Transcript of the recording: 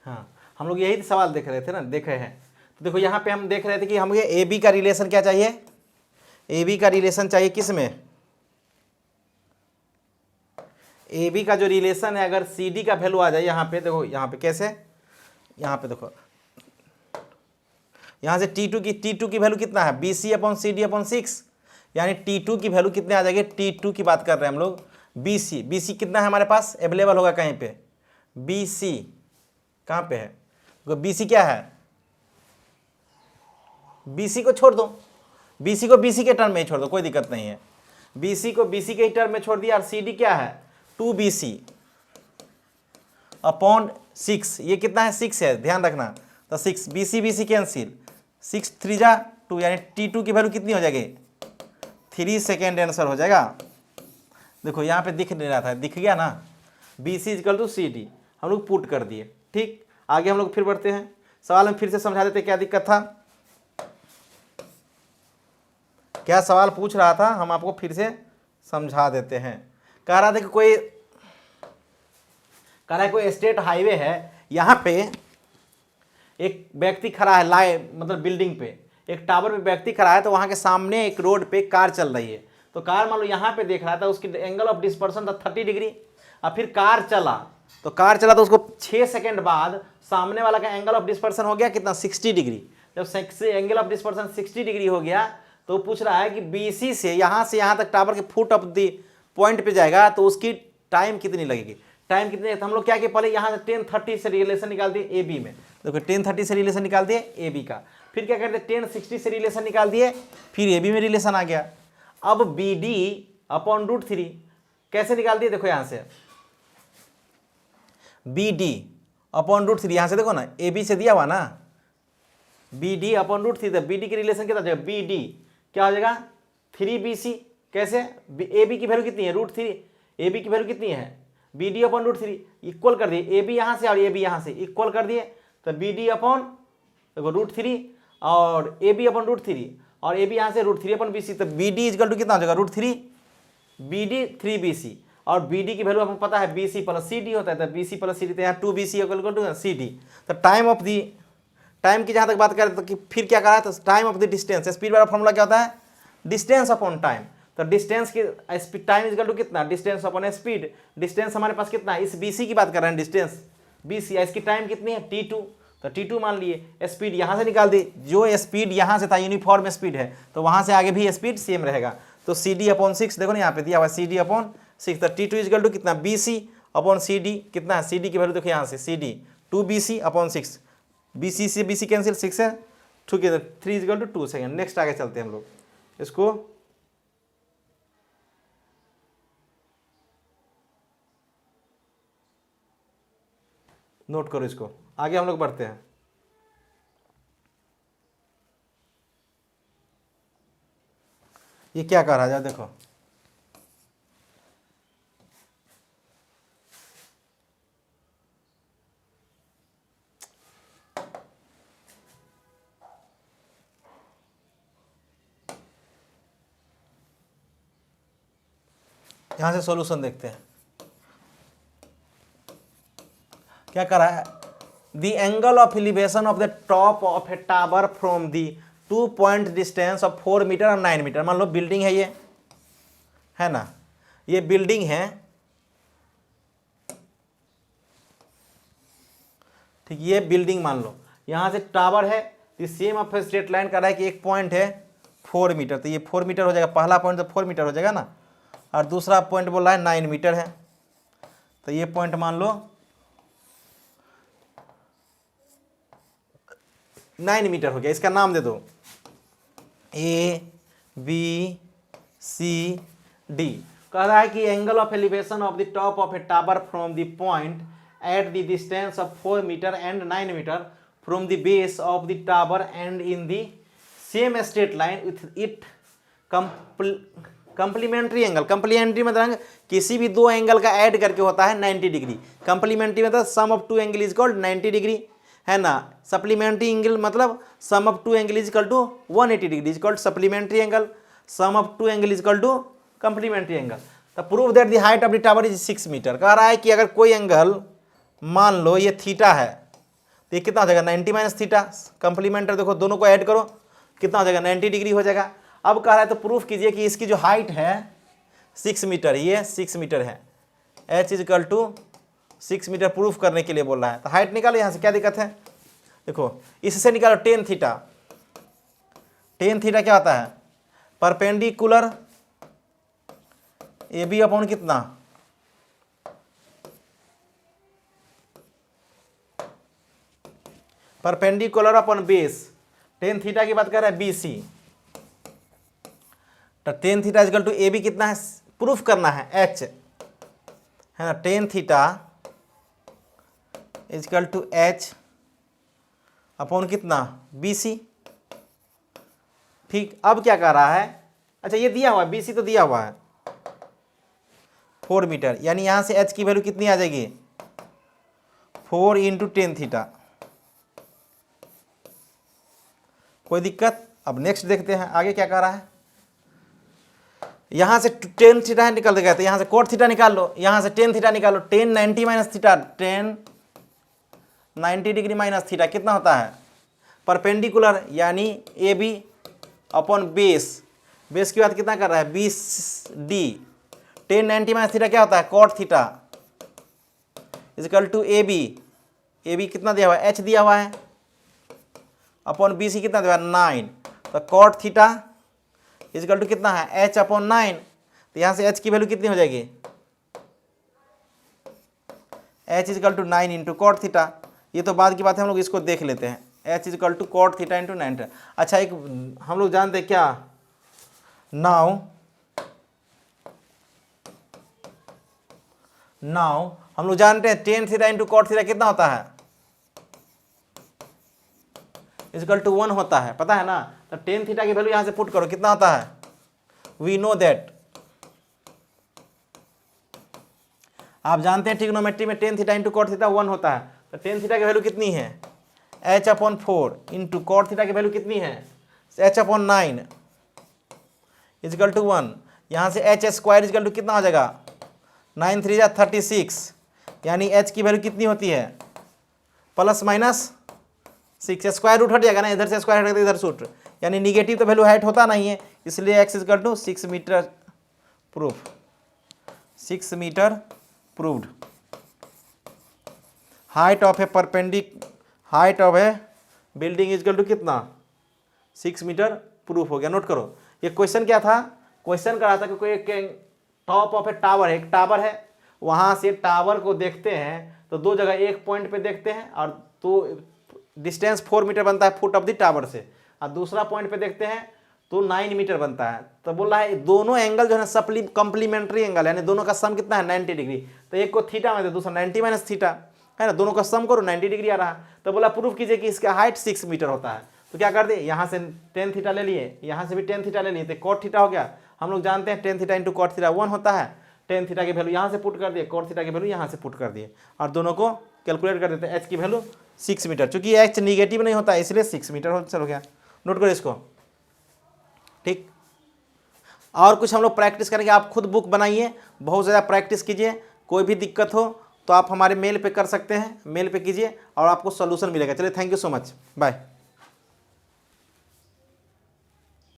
हाँ, हम लोग यही सवाल देख रहे थे ना, देख रहे हैं। तो देखो यहाँ पे हम देख रहे थे कि हमें ए बी का रिलेशन क्या चाहिए, ए बी का रिलेशन चाहिए किस में, ए बी का जो रिलेशन है, अगर सी डी का वैल्यू आ जाए यहाँ पे, देखो यहाँ पे कैसे, यहाँ पे देखो यहाँ से T2 की वैल्यू कितना है, B C upon C D upon 6, यानी T2 की वैल्यू कितने आ जाएगी, T2 की बात कर रहे हैं हम लोग, बी सी कितना है हमारे पास अवेलेबल होगा कहीं पे, बी सी कहाँ पे है, तो बी सी क्या है, बी सी को छोड़ दो, बी सी को बी सी के टर्म में ही छोड़ दो, कोई दिक्कत नहीं है, बी सी को बी सी के टर्म में छोड़ दिया, और सी डी क्या है 2BC अपॉन 6, ये कितना है 6 है, ध्यान रखना, तो 6 बी सी कैंसिल, 6 3 जा 2, यानी T2 की वैल्यू कितनी हो जाएगी 3 सेकेंड आंसर हो जाएगा। देखो यहाँ पे दिख नहीं रहा था, दिख गया ना, B C equal to C D हम लोग पुट कर दिए। ठीक, आगे हम लोग फिर बढ़ते हैं, सवाल में फिर से समझा देते क्या दिक्कत था, क्या सवाल पूछ रहा था, हम आपको फिर से समझा देते हैं। कह रहा था कि कोई स्टेट हाईवे है, यहाँ पे एक व्यक्ति खड़ा है, मतलब बिल्डिंग पे एक टावर पे व्यक्ति खड़ा है, तो वहाँ के सामने एक रोड पे कार चल रही है, तो कार मान लो यहाँ पे देख रहा था, उसकी एंगल ऑफ डिस्पर्सन था 30 डिग्री, और फिर कार चला तो उसको 6 सेकेंड बाद सामने वाला का एंगल ऑफ डिस्पर्सन हो गया कितना 60 डिग्री। जब एंगल ऑफ डिस्पर्सन 60 डिग्री हो गया, तो पूछ रहा है कि BC से यहाँ तक टावर के फुट ऑफ दी पॉइंट पे जाएगा, तो उसकी टाइम कितनी लगेगी, टाइम कितनी, तो हम लोग क्या किए, पहले यहाँ से 10:30 से रिलेशन निकाल दिए ए बी में, देखो 10:30 से रिलेशन निकाल दिए ए बी का, फिर क्या करते 10:60 से रिलेशन निकाल दिए, फिर ए बी में रिलेशन आ गया। अब बी डी अपॉन √3 कैसे निकाल दिए, देखो यहाँ से बी डी अपॉन √3, यहाँ से देखो ना ए बी से दिया हुआ ना, बी डी अपॉन √3, तो बी डी की रिलेशन कितना जाएगा, बी डी क्या हो जाएगा 3BC, कैसे ए बी की वैल्यू कितनी है √3, ए बी की वैल्यू कितनी है बी डी अपॉन √3, इक्वल कर दिए, ए बी यहाँ से और ए बी यहाँ से इक्वल कर दिए, तो बी डी अपॉन देखो √3 और ए बी अपॉन √3, और ए बी यहाँ से √3 अपॉन BC, तो बी डी इजकल टू कितना हो जाएगा √3, बी डी 3BC, और बी डी की वैल्यू आपको पता है BC प्लस CD होता है, तो BC प्लस CD, तो यहाँ 2BC इक्वल टू CD। तो टाइम की जहाँ तक बात करें, तो कि फिर क्या करा है, तो time of the distance, speed वाला फॉर्मूला क्या होता है, डिस्टेंस अपॉन टाइम, तो डिस्टेंस की स्पीड टाइम इक्वल टू कितना, डिस्टेंस अपॉन स्पीड, डिस्टेंस हमारे पास कितना है, इस BC की बात कर रहे हैं, डिस्टेंस BC, इसकी टाइम कितनी है T2, तो T2 मान लिए, स्पीड यहाँ से निकाल दी, जो स्पीड यहाँ से था यूनिफॉर्म स्पीड है, तो वहाँ से आगे भी स्पीड सेम रहेगा, तो CD अपॉन 6, देखो ना यहाँ पे दिया हुआ CD अपॉन 6, तो T2 इक्वल टू कितना BC अपॉन CD, कितना है CD की वैल्यू देखो यहाँ से CD 2BC अपॉन 6, BC से BC कैंसिल 6 है, ठीक है, 3 इक्वल टू 2 सेकेंड। नेक्स्ट आगे चलते हैं हम लोग, इसको नोट करो, इसको आगे हम लोग बढ़ते हैं। ये क्या कर रहा है देखो, यहां से सॉल्यूशन देखते हैं क्या कर रहा है, the angle of elevation of the top of a tower from the 2 point distance of 4 meter और 9 मीटर। मान लो बिल्डिंग है, ये है ना, ये बिल्डिंग है, ठीक, ये बिल्डिंग मान लो, यहां से टावर है, तो सेम ऑफ स्ट्रेट लाइन कर रहा है कि एक पॉइंट है 4 मीटर, तो ये 4 मीटर हो जाएगा, पहला पॉइंट तो 4 मीटर हो जाएगा ना, और दूसरा पॉइंट बोल रहा है 9 मीटर है, तो ये पॉइंट मान लो 9 मीटर हो गया, इसका नाम दे दो ABCD। कह रहा है कि angle of elevation of the top of a tower from the point at the distance of 4 meter and 9 meter from the base of the tower and in the same straight line with it complementary angle. Complementary मतलब किसी भी दो angle का add करके होता है 90 degree. Complementary मतलब sum of 2 angle is called 90 degree, है ना। सप्लीमेंट्री एंगल मतलब sum of 2 angle is equal to 180 degree is called supplementary angle. Sum of 2 angle is equal to complementary angle. तो prove that the height of the tower is 6 metre. कह रहा है कि अगर कोई एंगल मान लो ये थीटा है, तो ये कितना हो जाएगा 90 माइनस थीटा, कंप्लीमेंटर देखो दोनों को ऐड करो कितना हो जाएगा 90 डिग्री हो जाएगा। अब कह रहा है तो प्रूफ कीजिए कि इसकी जो हाइट है 6 मीटर, ये 6 मीटर है, h equal to 6 meter proof करने के लिए बोल रहा है। तो हाइट निकालो यहाँ से, क्या दिक्कत है, देखो इससे निकालो टेन थीटा। टेन थीटा क्या होता है, परपेंडिकुलर ए बी अपॉन कितना, perpendicular upon base. Tan theta की बात कर रहा है बी सी, तो tan theta equal to A B कितना है, प्रूफ करना है एच, है ना, tan theta equal to H upon कितना बी सी। ठीक, अब क्या कर रहा है, अच्छा ये दिया हुआ है बी सी तो दिया हुआ है 4 मीटर, यानी यहां से एच की वैल्यू कितनी आ जाएगी 4 इंटू टेन थीटा। कोई दिक्कत। अब नेक्स्ट देखते हैं आगे क्या कर रहा है। यहां से टेन थीटा निकल गया तो यहां से कोट थीटा निकाल लो, यहां से टेन थीटा निकालो, tan 90 minus theta, tan 90 degree minus theta कितना होता है परपेंडिकुलर, यानी A B upon base, base की बात कितना कर रहा है 20 डी, टेन 90 माइनस थीटा क्या होता है cot theta equal to A B कितना दिया हुआ है एच दिया हुआ है अपॉन बी सी कितना दिया हुआ है 9, तो कॉट थीटा इजकल टू कितना है एच अपॉन 9, तो यहाँ से एच की वैल्यू कितनी हो जाएगी H equal to 9 into cot theta. ये तो बाद की बात है, हम लोग इसको देख लेते हैं, H equal to cot theta into 9। अच्छा एक हम लोग जानते हैं क्या, नाउ हम लोग जानते हैं tan theta into cot theta कितना होता है इजकल टू 1 होता है, पता है ना। तो टेन थीटा की वैल्यू यहां से पुट करो कितना होता है, वी नो दैट, आप जानते हैं ट्रिग्नोमेट्री में tan theta into cot theta 1 होता है। तो टेन थीटा की वैल्यू कितनी है H upon 4 into cot theta की वैल्यू कितनी है एच अपॉन 9 इजकल टू 1, यहाँ से एच स्क्वायर इजकल टू कितना हो जाएगा 9 3 जा 36, यानी एच की वैल्यू कितनी होती है प्लस माइनस 6, स्क्वायर रूट हट जाएगा ना, इधर से स्क्वायर हट इधर से रूट, यानी निगेटिव तो वैल्यू हाइट होता नहीं है, इसलिए X equal to 6 meter proof, 6 meter proved. Height of a building equal to कितना 6 मीटर प्रूफ हो गया। नोट करो ये क्वेश्चन क्या था, क्वेश्चन कर रहा था कि कोई एक टॉप ऑफ ए टावर है, एक टावर है, वहां से टावर को देखते हैं तो दो जगह, एक पॉइंट पे देखते हैं और तो डिस्टेंस 4 मीटर बनता है फुट ऑफ द टावर से, और दूसरा पॉइंट पे देखते हैं तो 9 मीटर बनता है। तो बोल रहा है दोनों एंगल जो है कंप्लीमेंट्री एंगल, यानी दोनों का सम कितना है 90 डिग्री, तो एक को थीटा में दे दूसरा 90 माइनस थीटा, है ना, दोनों का सम करो 90 डिग्री आ रहा। तो बोला प्रूफ कीजिए कि इसका हाइट 6 मीटर होता है। तो क्या कर दे, यहाँ से टेन थीटा ले लिए, यहाँ से भी टेन थीटा ले लिए, तो कॉट थीटा हो गया। हम लोग जानते हैं tan theta into cot theta 1 होता है, टेन थीटा की वैल्यू यहाँ से पुट कर दिए, कॉट थीटा की वैल्यू यहाँ से पुट कर दिए, और दोनों को कैलकुलेट कर देते हैं। एच की वैल्यू 6 मीटर, चूंकि एच निगेटिव नहीं होता इसलिए 6 मीटर हो गया। नोट करो इसको, ठीक। और कुछ हम लोग प्रैक्टिस करेंगे, आप खुद बुक बनाइए, बहुत ज़्यादा प्रैक्टिस कीजिए, कोई भी दिक्कत हो तो आप हमारे मेल पे कर सकते हैं, मेल पे कीजिए और आपको सोल्यूशन मिलेगा। चलिए, thank you so much, bye.